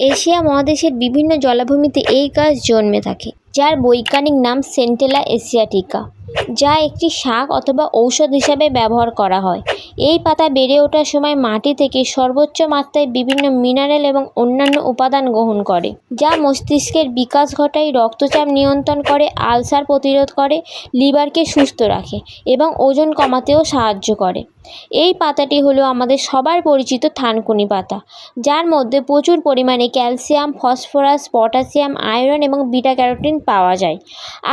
Asia মহাদেশের বিভিন্ন জলাভূমিতে এই গাছ জন্মে থাকে, যার বৈজ্ঞানিক নাম সেন্টেলা এশিয়াটিকা, যা একটি শাক অথবা ঔষধ হিসাবে ব্যবহার করা হয়। এই পাতা বেড়ে ওঠার সময় মাটি থেকে সর্বোচ্চ মাত্রায় বিভিন্ন মিনারেল এবং অন্যান্য উপাদান গ্রহণ করে, যা মস্তিষ্কের বিকাশ ঘটায়, রক্তচাপ নিয়ন্ত্রণ করে, আলসার প্রতিরোধ করে, লিভারকে সুস্থ রাখে এবং ওজন কমাতেও সাহায্য করে। এই পাতাটি হলো আমাদের সবার পরিচিত থানকুনি পাতা, যার মধ্যে প্রচুর পরিমাণে ক্যালসিয়াম, ফসফরাস, পটাশিয়াম, আয়রন এবং বিটা ক্যারোটিন পাওয়া যায়।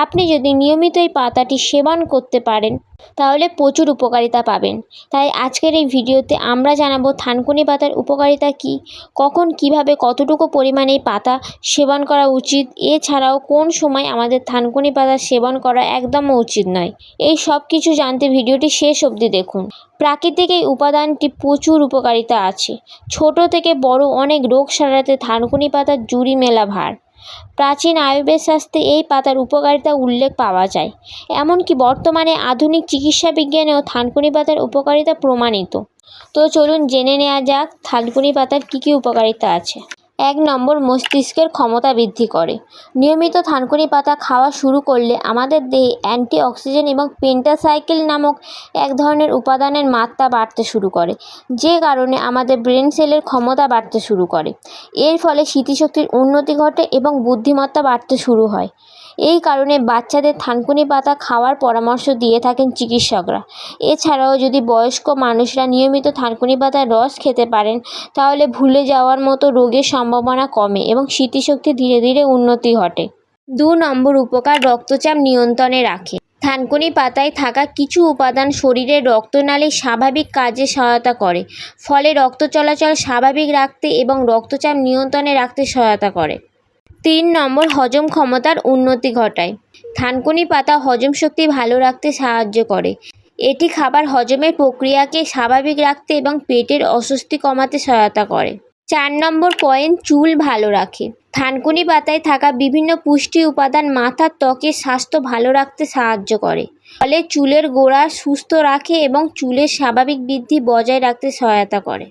আপনি যদি নিয়মিত এই পাতাটি সেবন করতে পারেন তাহলে প্রচুর উপকারিতা পাবেন। তাই আজকের এই ভিডিওতে আমরা জানাবো থানকুনি পাতার উপকারিতা কী, কখন, কিভাবে, কতটুকু পরিমাণে এই পাতা সেবন করা উচিত, এছাড়াও কোন সময় আমাদের থানকুনি পাতা সেবন করা একদম উচিত নয়। এই সব কিছু জানতে ভিডিওটি শেষ অবধি দেখুন। প্রাকৃতিক এই উপাদানটি প্রচুর উপকারিতা আছে। ছোট থেকে বড় অনেক রোগ সারাতে থানকুনি পাতার জুড়ি মেলা ভার। প্রাচীন আয়ুর্বেদ শাস্ত্রে এই পাতার উপকারিতা উল্লেখ পাওয়া যায়। এমনকি বর্তমানে আধুনিক চিকিৎসা বিজ্ঞানেও থানকুনি পাতার উপকারিতা প্রমাণিত। তো চলুন জেনে নেওয়া যাক থানকুনি পাতার কী কী উপকারিতা আছে। 1 নম্বর, মস্তিষ্কের ক্ষমতা বৃদ্ধি করে। নিয়মিত থানকুনি পাতা খাওয়া শুরু করলে আমাদের দেহে অ্যান্টিঅক্সিডেন্ট এবং পেন্টাসাইকেল নামক এক ধরনের উপাদানের মাত্রা বাড়তে শুরু করে, যে কারণে আমাদের ব্রেন সেলের ক্ষমতা বাড়তে শুরু করে। এর ফলে স্মৃতিশক্তির উন্নতি ঘটে এবং বুদ্ধিমত্তা বাড়তে শুরু হয়। এই কারণে বাচ্চাদের থানকুনি পাতা খাওয়ার পরামর্শ দিয়ে থাকেন চিকিৎসকরা। এছাড়াও যদি বয়স্ক মানুষরা নিয়মিত থানকুনি পাতার রস খেতে পারেন তাহলে ভুলে যাওয়ার মতো রোগের সম্ভাবনা কমে এবং স্মৃতিশক্তি ধীরে ধীরে উন্নতি ঘটে। 2 নম্বর উপকার, রক্তচাপ নিয়ন্ত্রণে রাখে। থানকুনি পাতায় থাকা কিছু উপাদান শরীরের রক্তনালীর স্বাভাবিক কাজে সহায়তা করে, ফলে রক্ত চলাচল স্বাভাবিক রাখতে এবং রক্তচাপ নিয়ন্ত্রণে রাখতে সহায়তা করে। 3 নম্বর, হজম ক্ষমতার উন্নতি ঘটায়। থানকুনি পাতা হজম শক্তি ভালো রাখতে সাহায্য করে। এটি খাবার হজমের প্রক্রিয়াকে স্বাভাবিক রাখতে এবং পেটের অস্বস্তি কমাতে সহায়তা করে। 4 নম্বর পয়েন্ট, চুল ভালো রাখে। থানকুনি পাতায় থাকা বিভিন্ন পুষ্টি উপাদান মাথার ত্বকের স্বাস্থ্য ভালো রাখতে সাহায্য করে, ফলে চুলের গোড়া সুস্থ রাখে এবং চুলের স্বাভাবিক বৃদ্ধি বজায় রাখতে সহায়তা করে।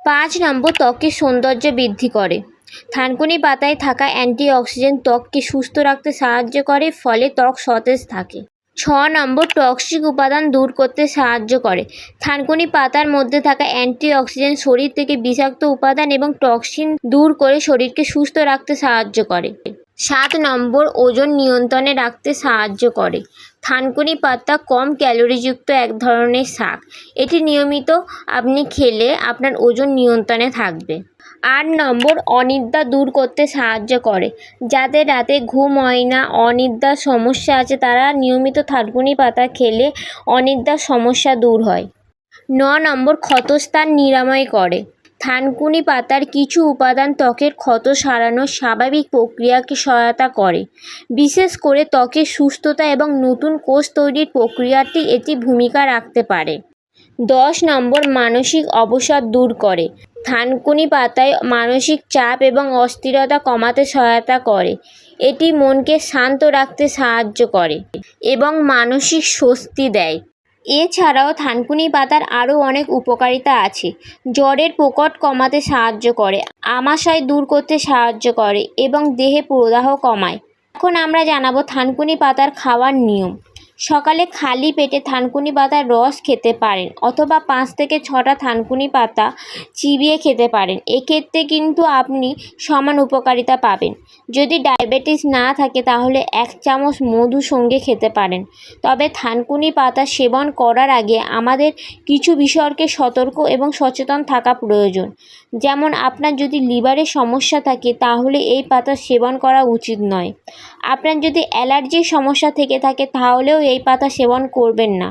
5 নম্বর, ত্বকের সৌন্দর্য বৃদ্ধি করে। থানকুনি পাতায় থাকা অ্যান্টিঅক্সিডেন্ট ত্বককে সুস্থ রাখতে সাহায্য করে, ফলে ত্বক সতেজ থাকে। 6 নম্বর, টক্সিক উপাদান দূর করতে সাহায্য করে। থানকুনি পাতার মধ্যে থাকা অ্যান্টিঅক্সিডেন্ট শরীর থেকে বিষাক্ত উপাদান এবং টক্সিন দূর করে শরীরকে সুস্থ রাখতে সাহায্য করে। 7 নম্বর, ওজন নিয়ন্ত্রণে রাখতে সাহায্য করে। থানকুনি পাতা কম ক্যালোরিযুক্ত এক ধরনের শাক। এটি নিয়মিত আপনি খেলে আপনার ওজন নিয়ন্ত্রণে থাকবে। 8 নম্বর, অনিদ্রা দূর করতে সাহায্য করে। যাদের রাতে ঘুম হয় না, অনিদ্রার সমস্যা আছে, তারা নিয়মিত থানকুনি পাতা খেলে অনিদ্রার সমস্যা দূর হয়। 9 নম্বর, ক্ষতস্থান নিরাময় করে। থানকুনি পাতার কিছু উপাদান ত্বকের ক্ষত সারানোর স্বাভাবিক প্রক্রিয়াকে সহায়তা করে, বিশেষ করে ত্বকের সুস্থতা এবং নতুন কোষ তৈরির প্রক্রিয়াটি এটি ভূমিকা রাখতে পারে। 10 নম্বর, মানসিক অবসাদ দূর করে। থানকুনি পাতায় মানসিক চাপ এবং অস্থিরতা কমাতে সহায়তা করে। এটি মনকে শান্ত রাখতে সাহায্য করে এবং মানসিক স্বস্তি দেয়। এছাড়াও থানকুনি পাতার আরও অনেক উপকারিতা আছে। জ্বরের প্রকট কমাতে সাহায্য করে, আমাশয় দূর করতে সাহায্য করে এবং দেহে প্রদাহ কমায়। এখন আমরা জানাবো থানকুনি পাতার খাওয়ার নিয়ম। সকালে খালি পেটে থানকুনি পাতার রস খেতে পারেন অথবা 5 থেকে 6টা থানকুনি পাতা চিবিয়ে খেতে পারেন। এক্ষেত্রে কিন্তু আপনি সমান উপকারিতা পাবেন। যদি ডায়াবেটিস না থাকে তাহলে 1 চামচ মধু সঙ্গে খেতে পারেন। তবে থানকুনি পাতা সেবন করার আগে আমাদের কিছু বিষয়কে সতর্ক এবং সচেতন থাকা প্রয়োজন। যেমন আপনার যদি লিভারের সমস্যা থাকে তাহলে এই পাতা সেবন করা উচিত নয়। আপনার যদি অ্যালার্জির সমস্যা থেকে থাকে তাহলেও এই পাতা সেবন করবেন না।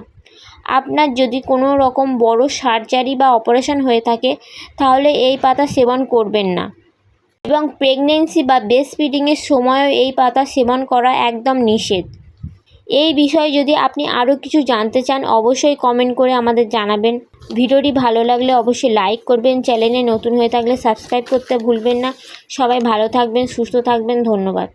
আপনার যদি কোনো রকম বড় সার্জারি বা অপারেশন হয়ে থাকে তাহলে এই পাতা সেবন করবেন না। এবং প্রেগনেন্সি বা ব্রেস্ট ফিডিংয়ের সময়ও এই পাতা সেবন করা একদম নিষেধ। এই বিষয়ে যদি আপনি আরও কিছু জানতে চান অবশ্যই কমেন্ট করে আমাদের জানাবেন। ভিডিওটি ভালো লাগলে অবশ্যই লাইক করবেন, চ্যানেলে নতুন হয়ে থাকলে সাবস্ক্রাইব করতে ভুলবেন না। সবাই ভালো থাকবেন, সুস্থ থাকবেন, ধন্যবাদ।